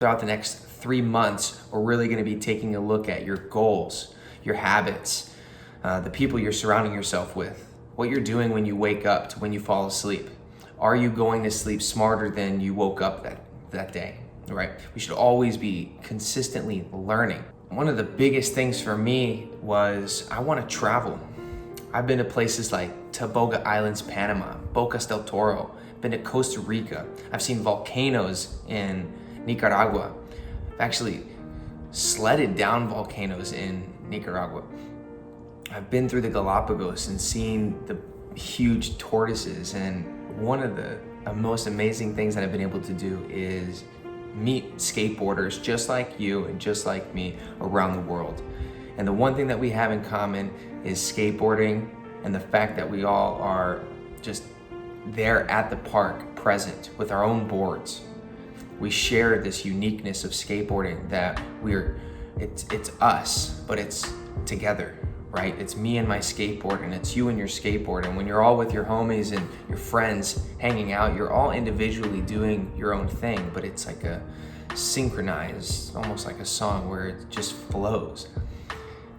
Throughout the next 3 months, we're really going to be taking a look at your goals, your habits, the people you're surrounding yourself with, what you're doing when you wake up to when you fall asleep. Are you going to sleep smarter than you woke up that day, right? We should always be consistently learning. One of the biggest things for me was I want to travel. I've been to places like Toboga Islands, Panama, Bocas del Toro, been to Costa Rica. I've seen volcanoes in Nicaragua. I've actually sledded down volcanoes in Nicaragua. I've been through the Galapagos and seen the huge tortoises, and one of the most amazing things that I've been able to do is meet skateboarders just like you and just like me around the world. And the one thing that we have in common is skateboarding and the fact that we all are just there at the park, present with our own boards. We share this uniqueness of skateboarding that it's us, but it's together, right? It's me and my skateboard, and it's you and your skateboard. And when you're all with your homies and your friends hanging out, you're all individually doing your own thing, but it's like a synchronized, almost like a song where it just flows.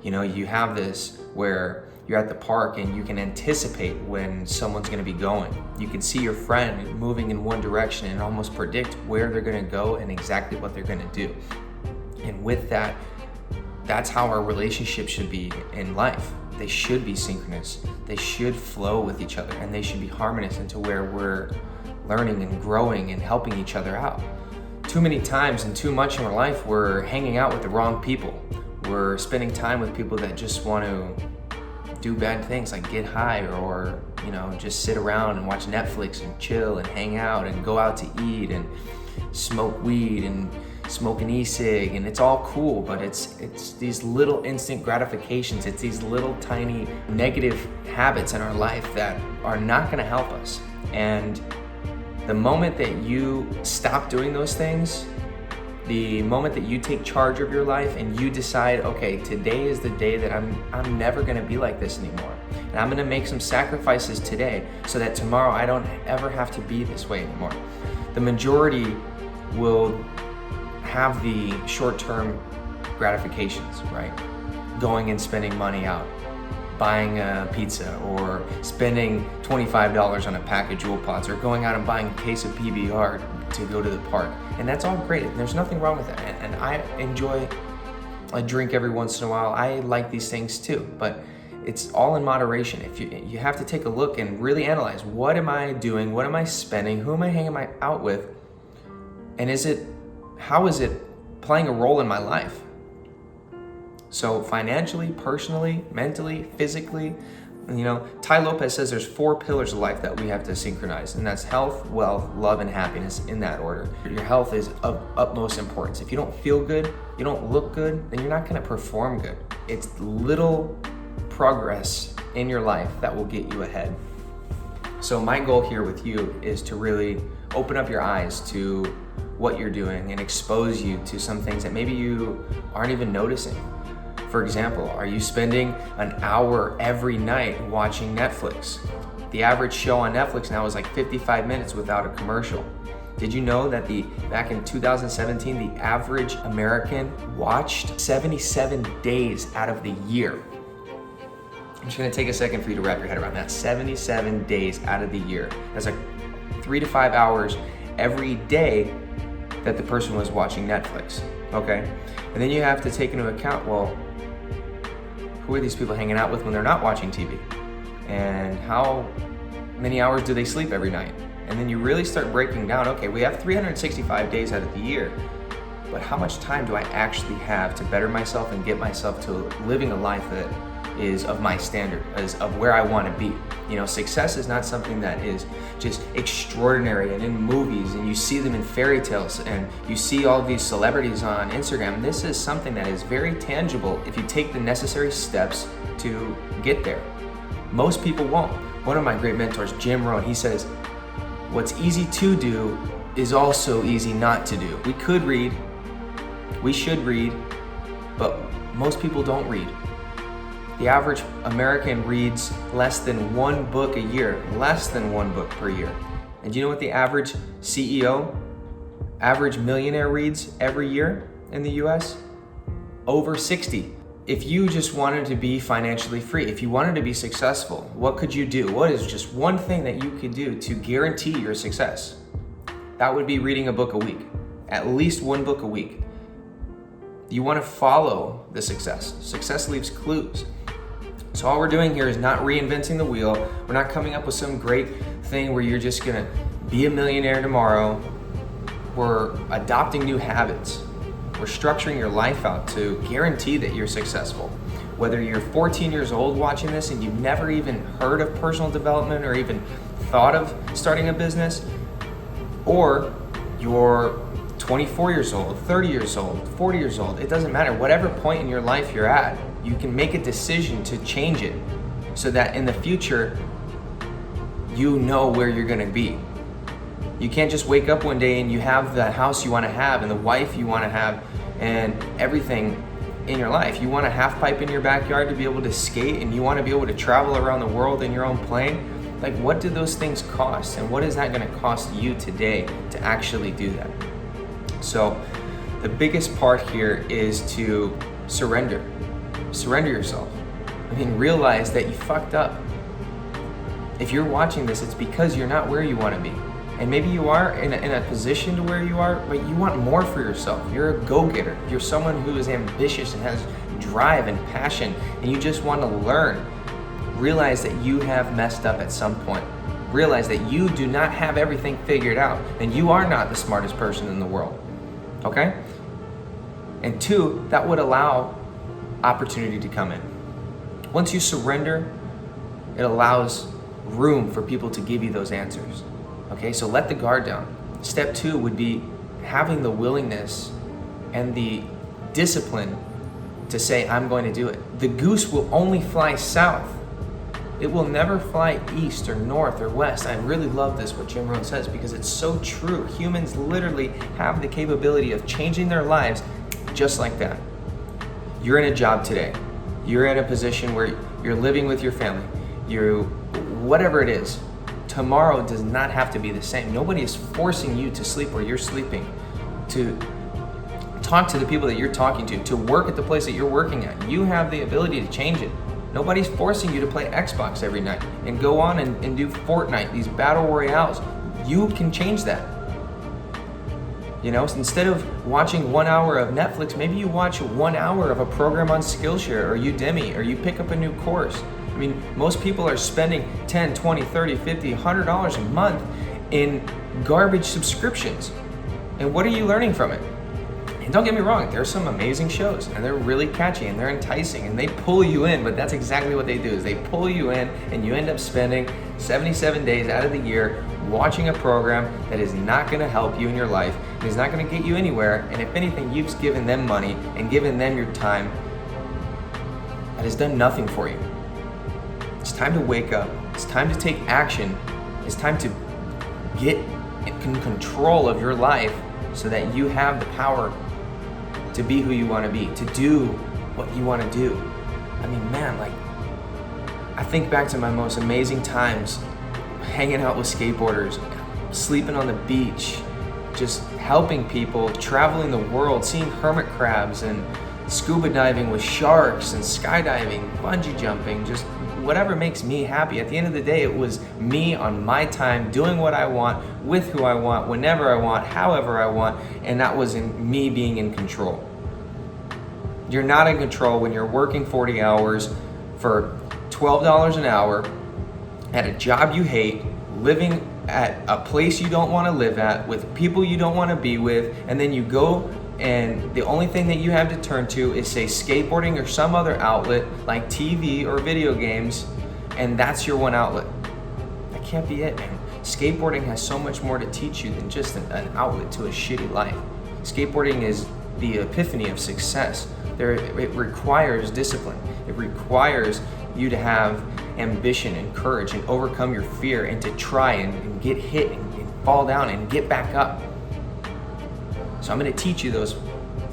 You know, you have this where you're at the park and you can anticipate when someone's gonna be going. You can see your friend moving in one direction and almost predict where they're gonna go and exactly what they're gonna do. And with that, that's how our relationships should be in life. They should be synchronous. They should flow with each other, and they should be harmonious into where we're learning and growing and helping each other out. Too many times and too much in our life, we're hanging out with the wrong people. We're spending time with people that just want to do bad things like get high or just sit around and watch Netflix and chill and hang out and go out to eat and smoke weed and smoke an e-cig, and it's all cool, but it's these little instant gratifications. It's these little tiny negative habits in our life that are not going to help us. And the moment that you stop doing those things, the moment that you take charge of your life and you decide, okay, today is the day that I'm never gonna be like this anymore. And I'm gonna make some sacrifices today so that tomorrow I don't ever have to be this way anymore. The majority will have the short-term gratifications, right? Going and spending money out, buying a pizza, or spending $25 on a pack of Jewel Pods, or going out and buying a case of PBR to go to the park. And that's all great. There's nothing wrong with that. And I enjoy a drink every once in a while. I like these things too, but it's all in moderation. If you have to take a look and really analyze, what am I doing? What am I spending? Who am I hanging out with? And how is it playing a role in my life? So financially, personally, mentally, physically, Tai Lopez says there's 4 pillars of life that we have to synchronize, and that's health, wealth, love, and happiness, in that order. Your health is of utmost importance. If you don't feel good, you don't look good, then you're not gonna perform good. It's little progress in your life that will get you ahead. So my goal here with you is to really open up your eyes to what you're doing and expose you to some things that maybe you aren't even noticing. For example, are you spending an hour every night watching Netflix? The average show on Netflix now is like 55 minutes without a commercial. Did you know that back in 2017, the average American watched 77 days out of the year? I'm just gonna take a second for you to wrap your head around that. 77 days out of the year. That's like 3 to 5 hours every day that the person was watching Netflix, okay? And then you have to take into account, well, who are these people hanging out with when they're not watching TV? And how many hours do they sleep every night? And then you really start breaking down, okay, we have 365 days out of the year, but how much time do I actually have to better myself and get myself to living a life that is of my standard, is of where I want to be? Success is not something that is just extraordinary and in movies and you see them in fairy tales and you see all these celebrities on Instagram. This is something that is very tangible if you take the necessary steps to get there. Most people won't. One of my great mentors, Jim Rohn, he says, what's easy to do is also easy not to do. We could read, we should read, but most people don't read. The average American reads less than 1 book a year, less than 1 book per year. And do you know what the average CEO average millionaire reads every year in the US? Over 60. If you just wanted to be financially free, if you wanted to be successful, what could you do? What is just one thing that you could do to guarantee your success? That would be reading a book a week, at least one book a week. You want to follow the success. Success leaves clues. So all we're doing here is not reinventing the wheel. We're not coming up with some great thing where you're just gonna be a millionaire tomorrow. We're adopting new habits. We're structuring your life out to guarantee that you're successful. Whether you're 14 years old watching this and you've never even heard of personal development or even thought of starting a business, or you're 24 years old, 30 years old, 40 years old, it doesn't matter. Whatever point in your life you're at, you can make a decision to change it so that in the future, you know where you're gonna be. You can't just wake up one day and you have the house you wanna have and the wife you wanna have and everything in your life. You want a half pipe in your backyard to be able to skate, and you wanna be able to travel around the world in your own plane. Like, what do those things cost? And what is that gonna cost you today to actually do that? So the biggest part here is to surrender. Surrender yourself. I mean, realize that you fucked up. If you're watching this, it's because you're not where you want to be. And maybe you are in a position to where you are, but you want more for yourself. You're a go-getter. You're someone who is ambitious and has drive and passion, and you just want to learn. Realize that you have messed up at some point. Realize that you do not have everything figured out, and you are not the smartest person in the world. Okay? And two, that would allow opportunity to come in. Once you surrender, it allows room for people to give you those answers. Okay, so let the guard down. Step two would be having the willingness and the discipline to say, I'm going to do it. The goose will only fly south. It will never fly east or north or west. I really love this, what Jim Rohn says, because it's so true. Humans literally have the capability of changing their lives just like that. You're in a job today. You're in a position where you're living with your family. Whatever it is, tomorrow does not have to be the same. Nobody is forcing you to sleep where you're sleeping, to talk to the people that you're talking to work at the place that you're working at. You have the ability to change it. Nobody's forcing you to play Xbox every night and go on and do Fortnite, these battle royales. You can change that. You know, so instead of watching 1 hour of Netflix, maybe you watch 1 hour of a program on Skillshare or Udemy, or you pick up a new course. I mean, most people are spending $10, $20, $30, $50, $100 a month in garbage subscriptions. And what are you learning from it? And don't get me wrong, there's some amazing shows and they're really catchy and they're enticing and they pull you in, but that's exactly what they do, is they pull you in and you end up spending 77 days out of the year watching a program that is not gonna help you in your life, and is not gonna get you anywhere, and if anything, you've given them money and given them your time that has done nothing for you. It's time to wake up, it's time to take action, it's time to get in control of your life so that you have the power to be who you want to be, to do what you want to do. I mean, man, like, I think back to my most amazing times hanging out with skateboarders, sleeping on the beach, just helping people, traveling the world, seeing hermit crabs and scuba diving with sharks and skydiving, bungee jumping, just whatever makes me happy. At the end of the day, it was me on my time, doing what I want, with who I want, whenever I want, however I want, and that was me being in control. You're not in control when you're working 40 hours for $12 an hour at a job you hate, living at a place you don't want to live at, with people you don't want to be with, and then you go and the only thing that you have to turn to is, say, skateboarding or some other outlet like TV or video games, and that's your one outlet. That can't be it, man. Skateboarding has so much more to teach you than just an outlet to a shitty life. Skateboarding is the epiphany of success. It requires discipline. It requires you to have ambition and courage and overcome your fear and to try and get hit and fall down and get back up. So I'm going to teach you those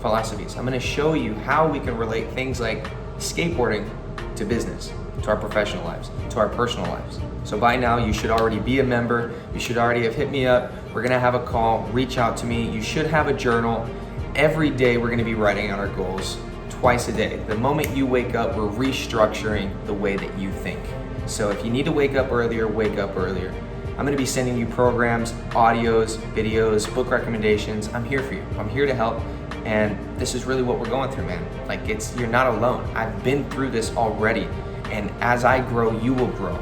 philosophies. I'm going to show you how we can relate things like skateboarding to business. to our professional lives, to our personal lives. So by now, you should already be a member. You should already have hit me up. We're gonna have a call, reach out to me. You should have a journal. Every day, we're gonna be writing out our goals twice a day. The moment you wake up, we're restructuring the way that you think. So if you need to wake up earlier, wake up earlier. I'm gonna be sending you programs, audios, videos, book recommendations. I'm here for you. I'm here to help. And this is really what we're going through, man. Like, you're not alone. I've been through this already. And as I grow, you will grow.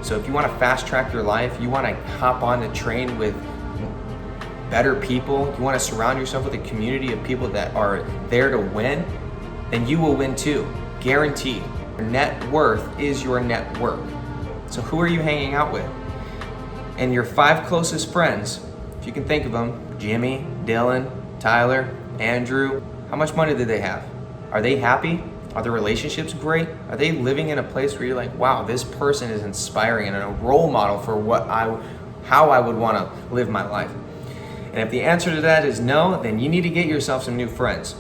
So if you want to fast track your life, you want to hop on the train with better people, you want to surround yourself with a community of people that are there to win, then you will win too, guaranteed. Your net worth is your net worth. So who are you hanging out with? And your 5 closest friends, if you can think of them, Jimmy, Dylan, Tyler, Andrew, how much money do they have? Are they happy? Are their relationships great? Are they living in a place where you're like, wow, this person is inspiring and a role model for how I would want to live my life? And if the answer to that is no, then you need to get yourself some new friends.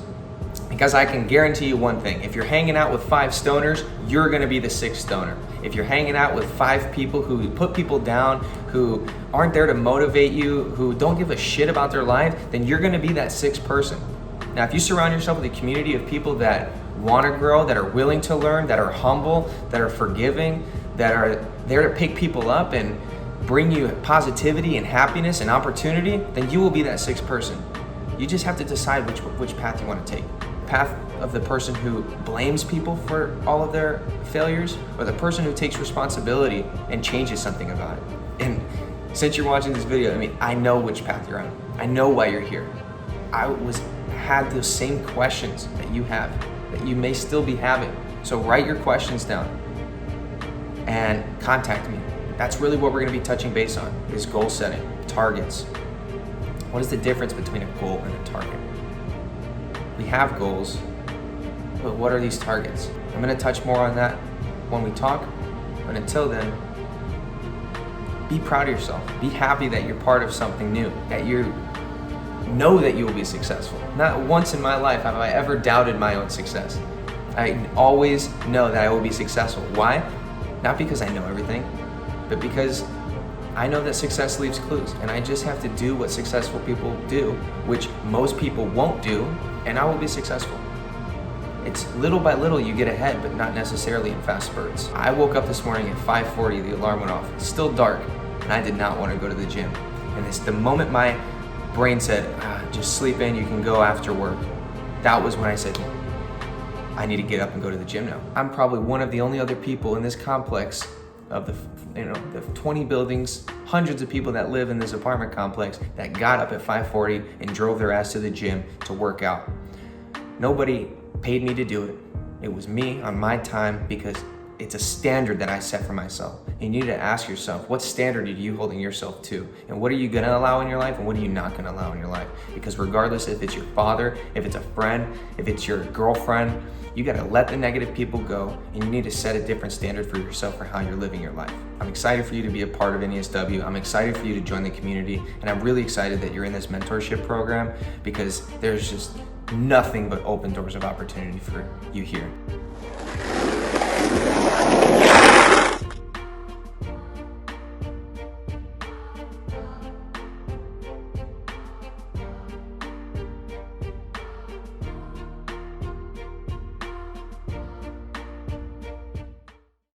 Because I can guarantee you one thing, if you're hanging out with 5 stoners, you're gonna be the 6th stoner. If you're hanging out with 5 people who put people down, who aren't there to motivate you, who don't give a shit about their life, then you're gonna be that 6th person. Now, if you surround yourself with a community of people that wanna grow, that are willing to learn, that are humble, that are forgiving, that are there to pick people up and bring you positivity and happiness and opportunity, then you will be that 6th person. You just have to decide which path you want to take. Path of the person who blames people for all of their failures, or the person who takes responsibility and changes something about it. And since you're watching this video, I know which path you're on. I know why you're here. I had those same questions that you have, that you may still be having. So write your questions down and contact me. That's really what we're gonna be touching base on, is goal setting, targets. What is the difference between a goal and a target? We have goals, but what are these targets? I'm gonna touch more on that when we talk, but until then, be proud of yourself. Be happy that you're part of something new, that you know that you will be successful. Not once in my life have I ever doubted my own success. I always know that I will be successful. Why? Not because I know everything, but because I know that success leaves clues, and I just have to do what successful people do, which most people won't do, and I will be successful. It's little by little you get ahead, but not necessarily in fast spurts. I woke up this morning at 5:40, the alarm went off. It's still dark, and I did not want to go to the gym. And it's the moment my brain said, just sleep in, you can go after work. That was when I said, I need to get up and go to the gym now. I'm probably one of the only other people in this complex of the 20 buildings, hundreds of people that live in this apartment complex that got up at 5:40 and drove their ass to the gym to work out. Nobody paid me to do it. It was me on my time, because it's a standard that I set for myself. And you need to ask yourself, what standard are you holding yourself to? And what are you gonna allow in your life, and what are you not gonna allow in your life? Because regardless if it's your father, if it's a friend, if it's your girlfriend, you gotta let the negative people go, and you need to set a different standard for yourself for how you're living your life. I'm excited for you to be a part of NESW. I'm excited for you to join the community, and I'm really excited that you're in this mentorship program, because there's just nothing but open doors of opportunity for you here.